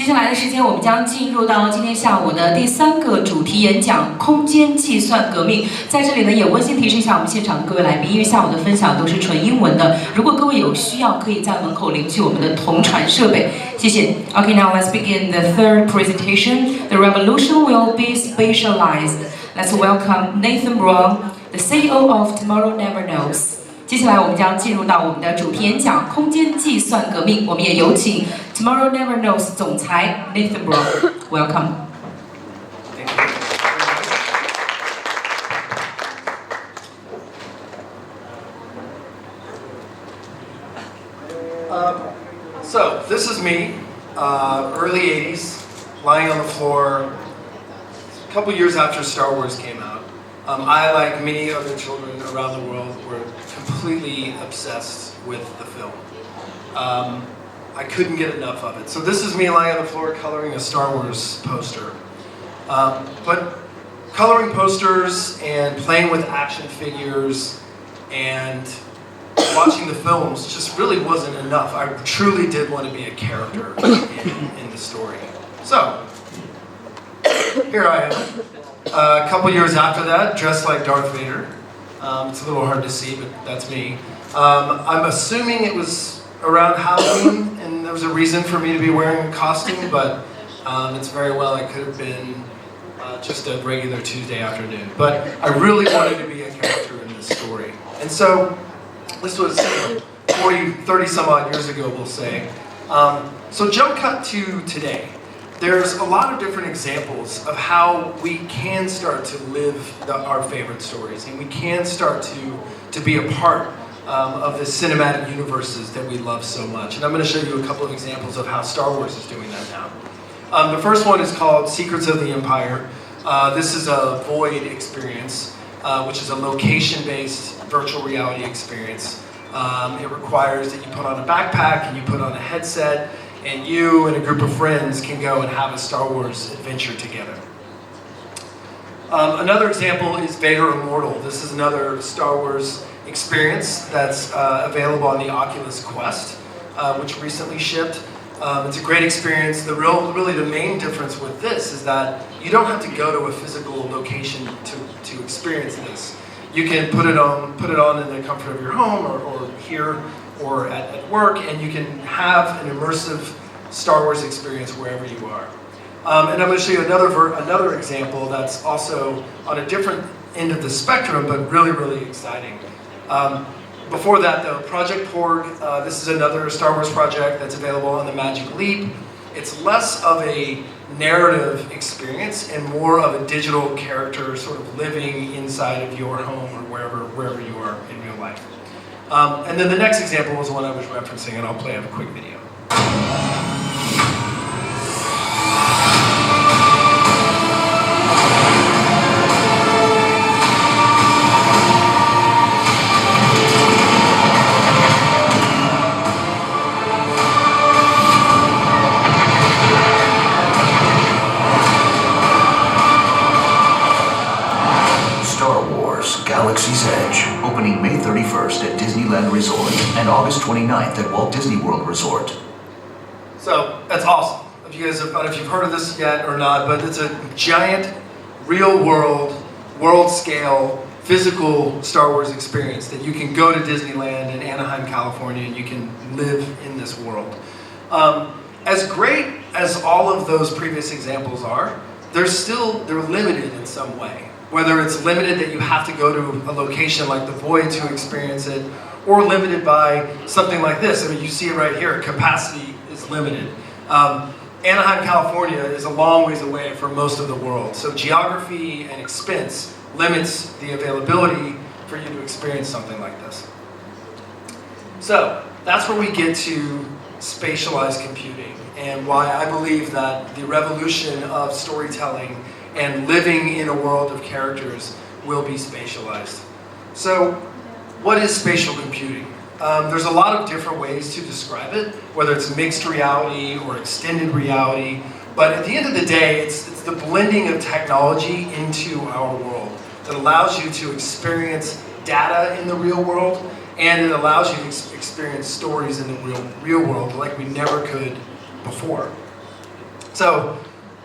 接下来的时间，我们将进入到今天下午的第3个主题演讲——空间计算革命。在这里呢，也温馨提示一下我们现场的各位来宾，因为下午的分享都是纯英文的。如果各位有需要，可以在门口领取我们的同传设备。谢谢。Okay, now let's begin the third presentation. The revolution will be spatialized. Let's welcome Nathan Brown, the CEO of Tomorrow Never Knows. 接下来我们将进入到我们的主题演讲——空间计算革命。我们也有请 Tomorrow Never Knows 总裁 Nathan Brown. Welcome. So this is me, early 80s, lying on the floor. A couple years after Star Wars came out, I, like many other children around the world, were completely obsessed with the film. I couldn't get enough of it. So this is me lying on the floor coloring a Star Wars poster. But coloring posters and playing with action figures and watching the films just really wasn't enough. I truly did want to be a character in the story. So, here I am. A couple years after that, dressed like Darth Vader. It's a little hard to see, but that's me. I'm assuming it was around Halloween, and there was a reason for me to be wearing a costume, but it's very well it could have been just a regular Tuesday afternoon. But I really wanted to be a character in this story. And so, this was 30 some odd years ago, we'll say. So jump cut to today. There's a lot of different examples of how we can start to live our favorite stories, and we can start to be a part of the cinematic universes that we love so much. And I'm going to show you a couple of examples of how Star Wars is doing that now. The first one is called Secrets of the Empire. This is a Void experience, which is a location-based virtual reality experience. It requires that you put on a backpack and you put on a headset, and you and a group of friends can go and have a Star Wars adventure together. Another example is Vader Immortal. This is another Star Wars experience that's available on the Oculus Quest, which recently shipped. It's a great experience. Really the main difference with this is that you don't have to go to a physical location to experience this. You can put it on in the comfort of your home or here or at work, and you can have an immersive Star Wars experience wherever you are. And I'm going to show you another example that's also on a different end of the spectrum, but really, really exciting. Before that though, Project Porg, this is another Star Wars project that's available on the Magic Leap. It's less of a narrative experience and more of a digital character sort of living inside of your home or wherever you are in real life. And then the next example was one I was referencing, and I'll play a quick video. Galaxy's Edge, opening May 31st at Disneyland Resort and August 29th at Walt Disney World Resort. So, that's awesome. I don't know if you've heard of this yet or not, but it's a giant, real-world, world-scale, physical Star Wars experience that you can go to Disneyland in Anaheim, California, and you can live in this world. As great as all of those previous examples are, they're limited in some way. Whether it's limited that you have to go to a location like the Void to experience it, or limited by something like this. I mean, you see it right here, capacity is limited. Anaheim, California is a long ways away from most of the world, so geography and expense limits the availability for you to experience something like this. So, that's where we get to spatialized computing, and why I believe that the revolution of storytelling and living in a world of characters will be spatialized. So, what is spatial computing? There's a lot of different ways to describe it, whether it's mixed reality or extended reality, but at the end of the day, it's the blending of technology into our world that allows you to experience data in the real world, and it allows you to experience stories in the real world like we never could before. So,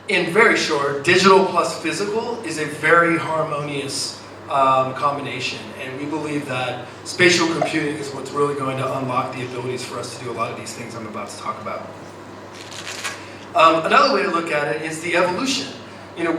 in very short, digital plus physical is a very harmonious combination, and we believe that spatial computing is what's really going to unlock the abilities for us to do a lot of these things I'm about to talk about. Another way to look at it is the evolution. You know,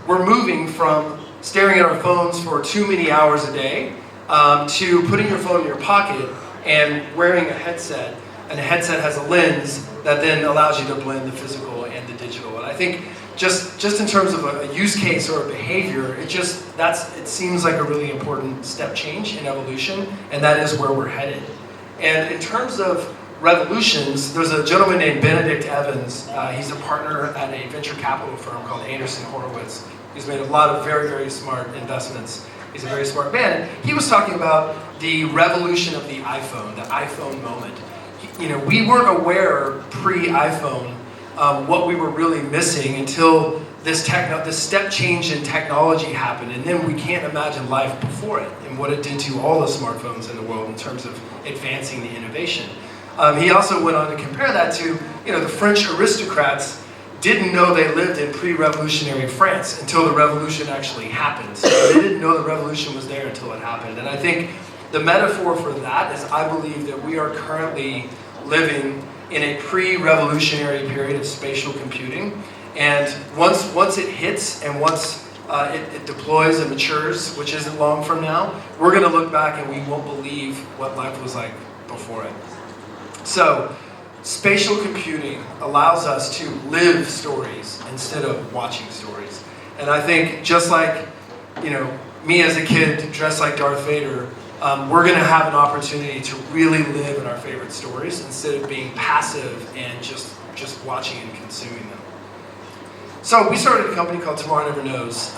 we're moving from staring at our phones for too many hours a day to putting your phone in your pocket and wearing a headset, and the headset has a lens that then allows you to blend the physical and the digital. And I think just in terms of a use case or a behavior, it seems like a really important step change in evolution, and that is where we're headed. And in terms of revolutions, there's a gentleman named Benedict Evans. He's a partner at a venture capital firm called Anderson Horowitz. He's made a lot of very, very smart investments. He's a very smart man. He was talking about the revolution of the iPhone moment. You know, we weren't aware pre-iPhone what we were really missing until this step change in technology happened, and then we can't imagine life before it and what it did to all the smartphones in the world in terms of advancing the innovation. He also went on to compare that to, you know, the French aristocrats didn't know they lived in pre-revolutionary France until the revolution actually happened. So they didn't know the revolution was there until it happened. And I think the metaphor for that is I believe that we are currently living in a pre-revolutionary period of spatial computing. And once it hits and once it deploys and matures, which isn't long from now, we're going to look back and we won't believe what life was like before it. So, spatial computing allows us to live stories instead of watching stories. And I think just like, you know, me as a kid dressed like Darth Vader, we're going to have an opportunity to really live in our favorite stories instead of being passive and just watching and consuming them. So we started a company called Tomorrow Never Knows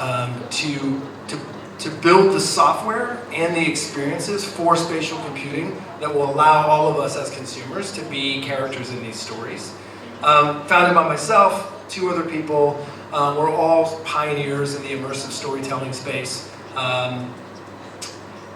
to build the software and the experiences for spatial computing that will allow all of us as consumers to be characters in these stories. Founded by myself, two other people, we're all pioneers in the immersive storytelling space.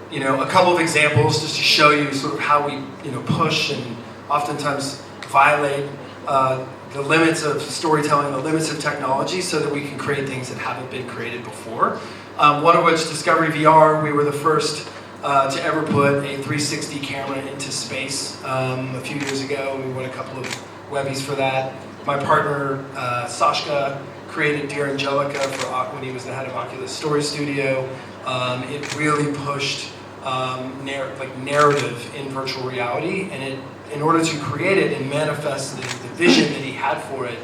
You know, a couple of examples just to show you sort of how we, you know, push and oftentimes violate the limits of storytelling, the limits of technology, so that we can create things that haven't been created before. One of which, Discovery VR, we were the first to ever put a 360 camera into space a few years ago. We won a couple of Webbies for that. My partner, Sashka, created Dear Angelica when he was the head of Oculus Story Studio. It really pushed narrative in virtual reality, and in order to create it and manifest the vision that he had for it,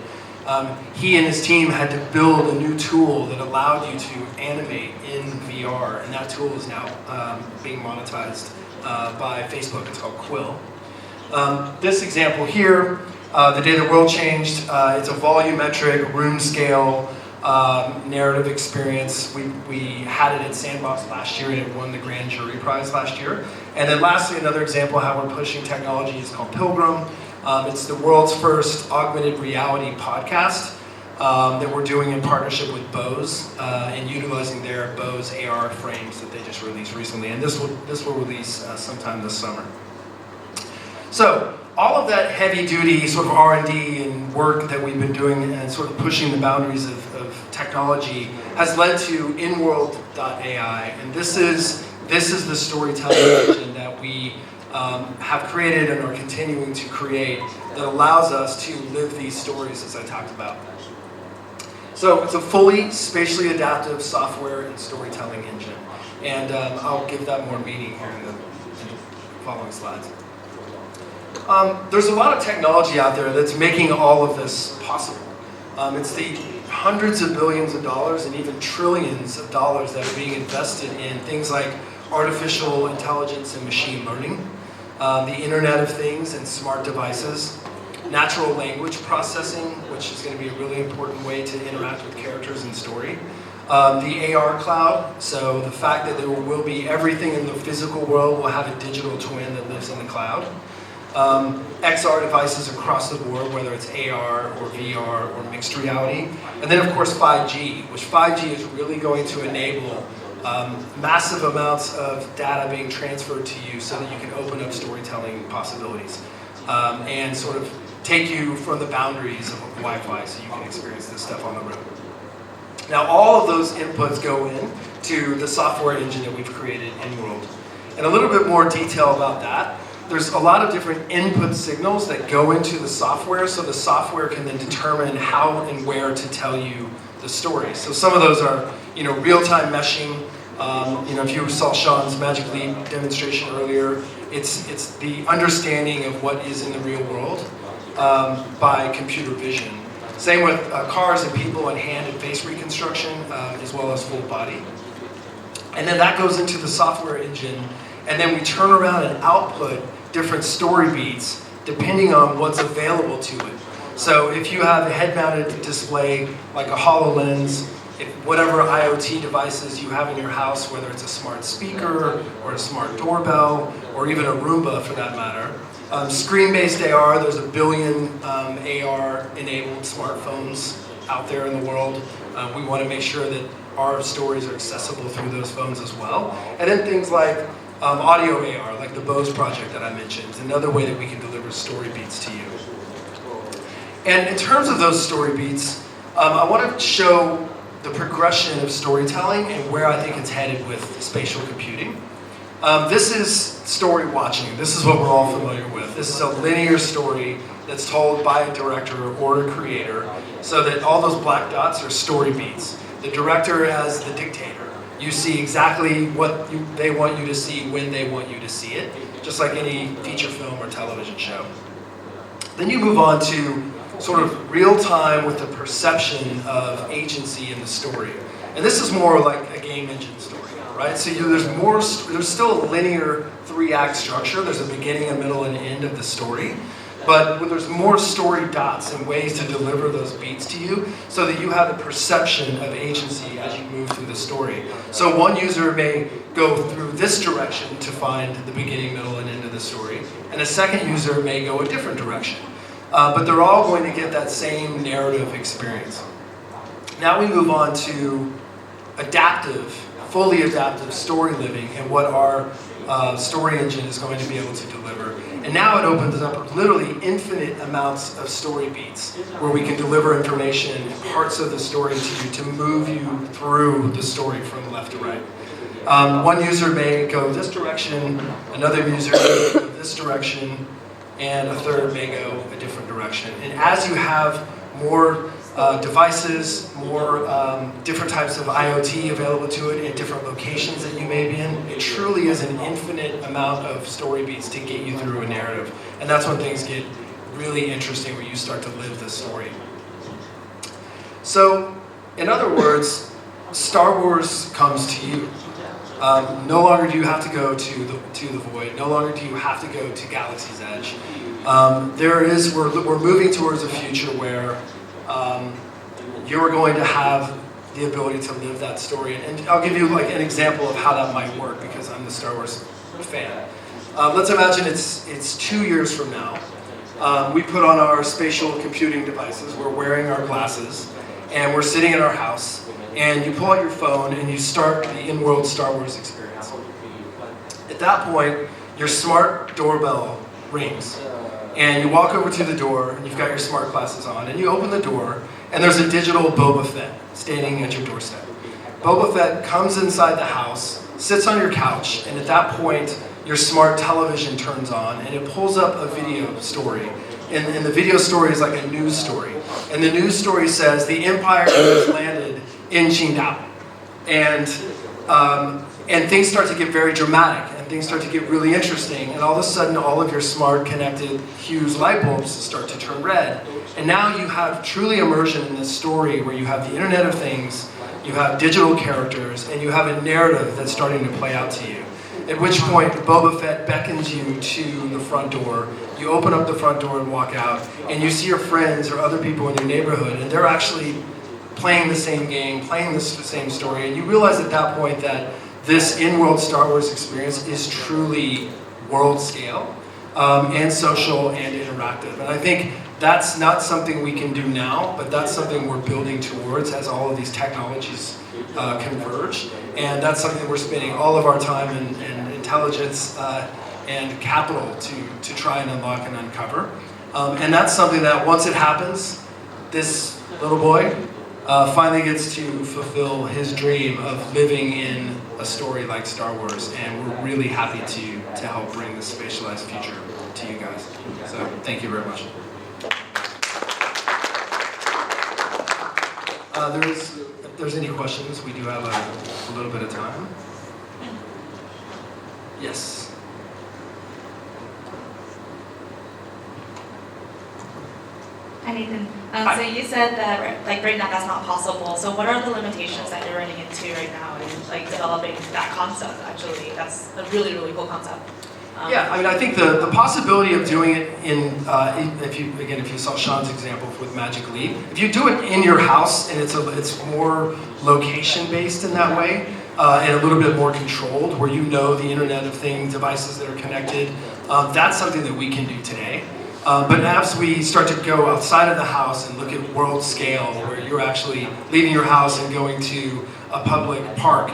he and his team had to build a new tool that allowed you to animate in VR, and that tool is now being monetized by Facebook. It's called Quill. This example here, The Day the World Changed, it's a volumetric, room scale narrative experience. We had it at Sandbox last year, and it won the Grand Jury Prize last year. And then lastly, another example of how we're pushing technology is called Pilgrim. It's the world's first augmented reality podcast that we're doing in partnership with Bose and utilizing their Bose AR frames that they just released recently. And this will release sometime this summer. So all of that heavy-duty sort of R&D and work that we've been doing and sort of pushing the boundaries of technology has led to InWorld.ai, and this is the storytelling engine that we have created and are continuing to create that allows us to live these stories as I talked about. So it's a fully spatially adaptive software and storytelling engine, and I'll give that more meaning here in the following slides. There's a lot of technology out there that's making all of this possible. It's the hundreds of billions of dollars and even trillions of dollars that are being invested in things like artificial intelligence and machine learning, the Internet of Things and smart devices, natural language processing, which is going to be a really important way to interact with characters in story, the AR cloud, so the fact that there will be everything in the physical world will have a digital twin that lives in the cloud. XR devices across the board, whether it's AR or VR or mixed reality. And then of course 5G, which 5G is really going to enable massive amounts of data being transferred to you so that you can open up storytelling possibilities. and sort of take you from the boundaries of Wi-Fi so you can experience this stuff on the road. Now all of those inputs go in to the software engine that we've created in World. And a little bit more detail about that. There's a lot of different input signals that go into the software, so the software can then determine how and where to tell you the story. So some of those are, real-time meshing. If you saw Sean's Magic Leap demonstration earlier, it's the understanding of what is in the real world by computer vision. Same with cars and people and hand and face reconstruction, as well as full body. And then that goes into the software engine, and then we turn around and output different story beats depending on what's available to it. So if you have a head-mounted display like a HoloLens, whatever IoT devices you have in your house, whether it's a smart speaker or a smart doorbell or even a Roomba for that matter. Screen-based AR, there's 1 billion AR-enabled smartphones out there in the world. We want to make sure that our stories are accessible through those phones as well. And then things like audio AR, like the Bose project that I mentioned, is another way that we can deliver story beats to you. And in terms of those story beats, I want to show the progression of storytelling and where I think it's headed with spatial computing. This is story watching. This is what we're all familiar with. This is a linear story that's told by a director or a creator, so that all those black dots are story beats. The director as the dictator. You see exactly what they want you to see when they want you to see it, just like any feature film or television show. Then you move on to sort of real time with the perception of agency in the story. And this is more like a game engine story, right? So there's still a linear 3-act structure. There's a beginning, a middle, and end of the story. But when there's more story dots and ways to deliver those beats to you so that you have a perception of agency as you move through the story. So one user may go through this direction to find the beginning, middle, and end of the story, and a second user may go a different direction. But they're all going to get that same narrative experience. Now we move on to fully adaptive story living and what our story engine is going to be able to deliver. And now it opens up literally infinite amounts of story beats where we can deliver information and parts of the story to you to move you through the story from left to right. One user may go this direction, another user may go this direction, and a third may go a different direction. And as you have more devices, more different types of IoT available to it in different locations that you may be in, it truly is an infinite amount of story beats to get you through a narrative. And that's when things get really interesting, where you start to live the story. So, in other words, Star Wars comes to you. No longer do you have to go to the void. No longer do you have to go to Galaxy's Edge. We're moving towards a future where you're going to have the ability to live that story. And I'll give you like an example of how that might work, because I'm the Star Wars fan. Let's imagine it's 2 years from now. We put on our spatial computing devices, we're wearing our glasses, and we're sitting in our house, and you pull out your phone and you start the in-world Star Wars experience. At that point, your smart doorbell rings. And you walk over to the door, and you've got your smart glasses on, and you open the door, and there's a digital Boba Fett standing at your doorstep. Boba Fett comes inside the house, sits on your couch, and at that point, your smart television turns on, and it pulls up a video story. And the video story is like a news story. And the news story says, the Empire has landed in Qingdao. And things start to get very dramatic, and things start to get really interesting, and all of a sudden all of your smart connected Hughes light bulbs start to turn red. And now you have truly immersion in this story where you have the Internet of Things, you have digital characters, and you have a narrative that's starting to play out to you. At which point Boba Fett beckons you to the front door, you open up the front door and walk out, and you see your friends or other people in your neighborhood, and they're actually playing the same game, playing the same story, and you realize at that point that this in-world Star Wars experience is truly world scale, and social and interactive. And I think that's not something we can do now, but that's something we're building towards as all of these technologies converge. And that's something we're spending all of our time and intelligence and capital to try and unlock and uncover. And that's something that once it happens, this little boy finally gets to fulfill his dream of living in a story like Star Wars, and we're really happy to help bring the spatialized future to you guys. So thank you very much. If there's any questions, we do have a little bit of time. Yes. Hi, Nathan. So you said that right now that's not possible. So what are the limitations that you're running into right now in developing that concept? Actually, that's a really, really cool concept. Yeah, I mean, I think the possibility of doing it in, if you saw Sean's example with Magic Leap, if you do it in your house and it's more location based in that way, and a little bit more controlled, where you know the Internet of Things, devices that are connected, that's something that we can do today. But as we start to go outside of the house and look at world scale, where you're actually leaving your house and going to a public park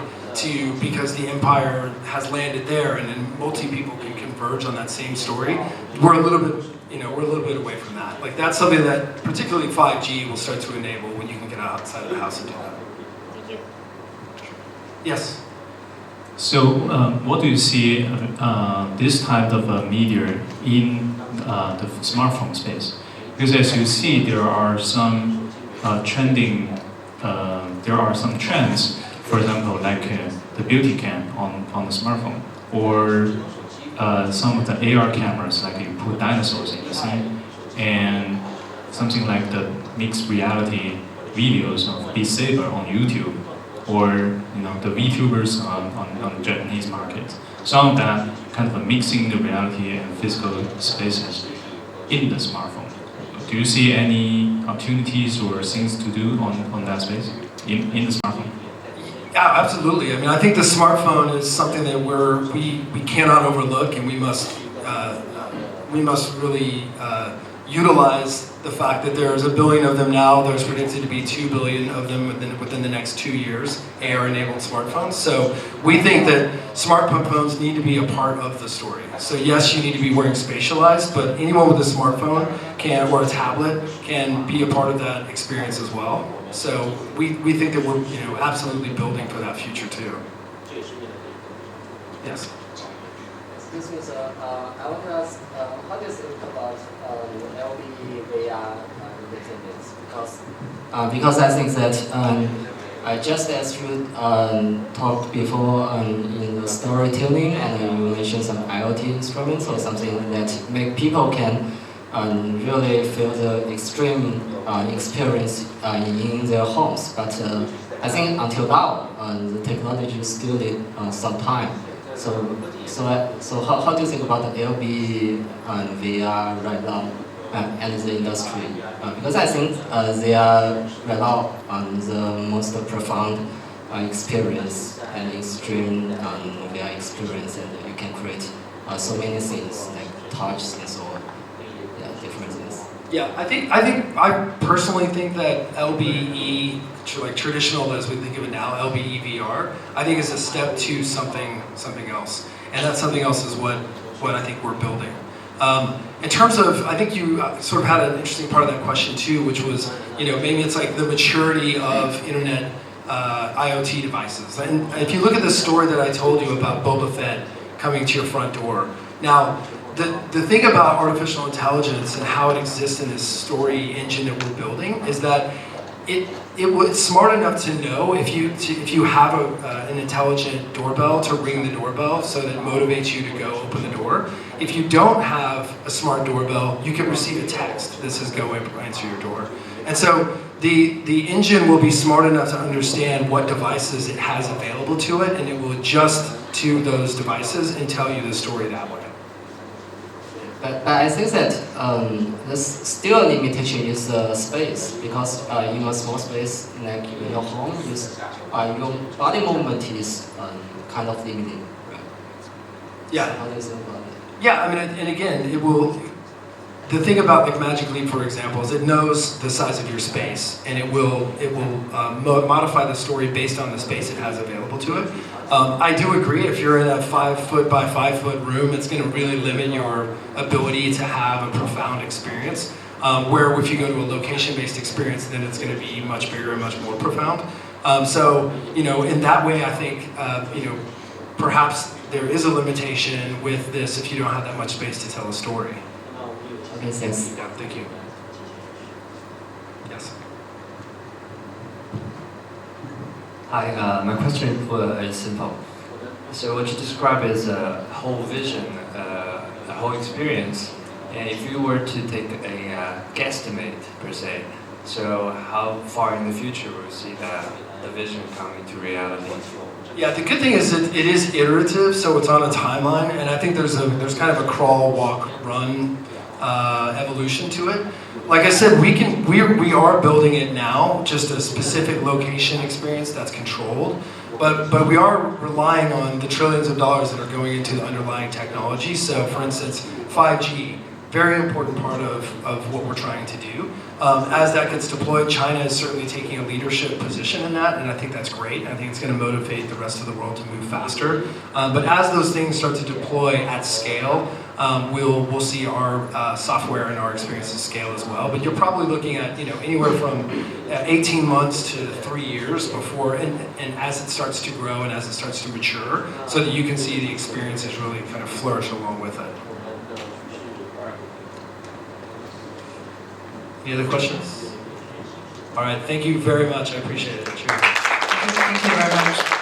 because the Empire has landed there, and then multi people can converge on that same story, we're a little bit away from that. Like that's something that particularly 5G will start to enable when you can get outside of the house and do that. Thank you. Yes. So, what do you see this type of media in the smartphone space? Because as you see, there are some trends. For example, like the beauty cam on the smartphone, or some of the AR cameras, like you put dinosaurs in the scene, and something like the mixed reality videos of Beat Saber on YouTube, or the VTubers on the Japanese market. Some of that kind of mixing the reality and physical spaces in the smartphone. Do you see any opportunities or things to do on that space in the smartphone? Yeah, absolutely. I mean, I think the smartphone is something that we cannot overlook, and we must really utilize the fact that there's 1 billion of them now. There's predicted to be 2 billion of them within the next 2 years, AR-enabled smartphones. So we think that smartphones need to be a part of the story. So yes, you need to be wearing Spatialized, but anyone with a smartphone or a tablet can be a part of that experience as well. So we think that we're absolutely building for that future too. Yes. Excuse me, sir. I want to ask, how do you think about LBE VR entertainment? Because I think that just as you talked before in the storytelling, and you mentioned some IoT instruments or something that make people can really feel the extreme experience in their homes. But I think until now, the technology still need some time. So how do you think about the LBE and VR right now and the industry? Because I think they are right now the most profound experience and extreme VR experience, and you can create so many things like touch things or different things. Yeah, I personally think that LBE, like traditional as we think of it now, LBE VR, I think is a step to something else, and that something else is what I think we're building. In terms of, I think you sort of had an interesting part of that question too, which was, maybe it's like the maturity of internet IoT devices. And if you look at the story that I told you about Boba Fett coming to your front door, now the thing about artificial intelligence and how it exists in this story engine that we're building is that it's smart enough to know if you have an intelligent doorbell to ring the doorbell, so that it motivates you to go open the door. If you don't have a smart doorbell, you can receive a text that says go answer your door. And so the engine will be smart enough to understand what devices it has available to it, and it will adjust to those devices and tell you the story that way. But I think that there's still a limitation is space, because in a small space like in your home, your body movement is kind of limited, right? Yeah. So how do you think about it? Yeah, I mean, and again, it will. the thing about like Magic Leap, for example, is it knows the size of your space, and it will modify the story based on the space it has available to it. I do agree, if you're in a 5 foot by 5 foot room, it's going to really limit your ability to have a profound experience. Where if you go to a location-based experience, then it's going to be much bigger and much more profound. So, you know, in that way, I think, you know, perhaps there is a limitation with this if you don't have that much space to tell a story. Okay, thanks. Yeah, thank you. Yes. Hi, my question is simple. So what you describe is a whole vision, a whole experience. And if you were to take a guesstimate per se, so how far in the future will you see the vision coming to reality? Yeah, the good thing is it is iterative, so it's on a timeline, and I think there's kind of a crawl, walk, run evolution to it. Like I said, we are building it now, just a specific location experience that's controlled, but we are relying on the trillions of dollars that are going into the underlying technology. So, for instance, 5G. Very important part of what we're trying to do. As that gets deployed, China is certainly taking a leadership position in that, and I think that's great. I think it's going to motivate the rest of the world to move faster. But as those things start to deploy at scale, we'll see our software and our experiences scale as well. But you're probably looking at, you know, anywhere from 18 months to 3 years before, and as it starts to grow and as it starts to mature, so that you can see the experiences really kind of flourish along with it. Any other questions? All right, thank you very much. I appreciate it. Cheers. Thank you very much.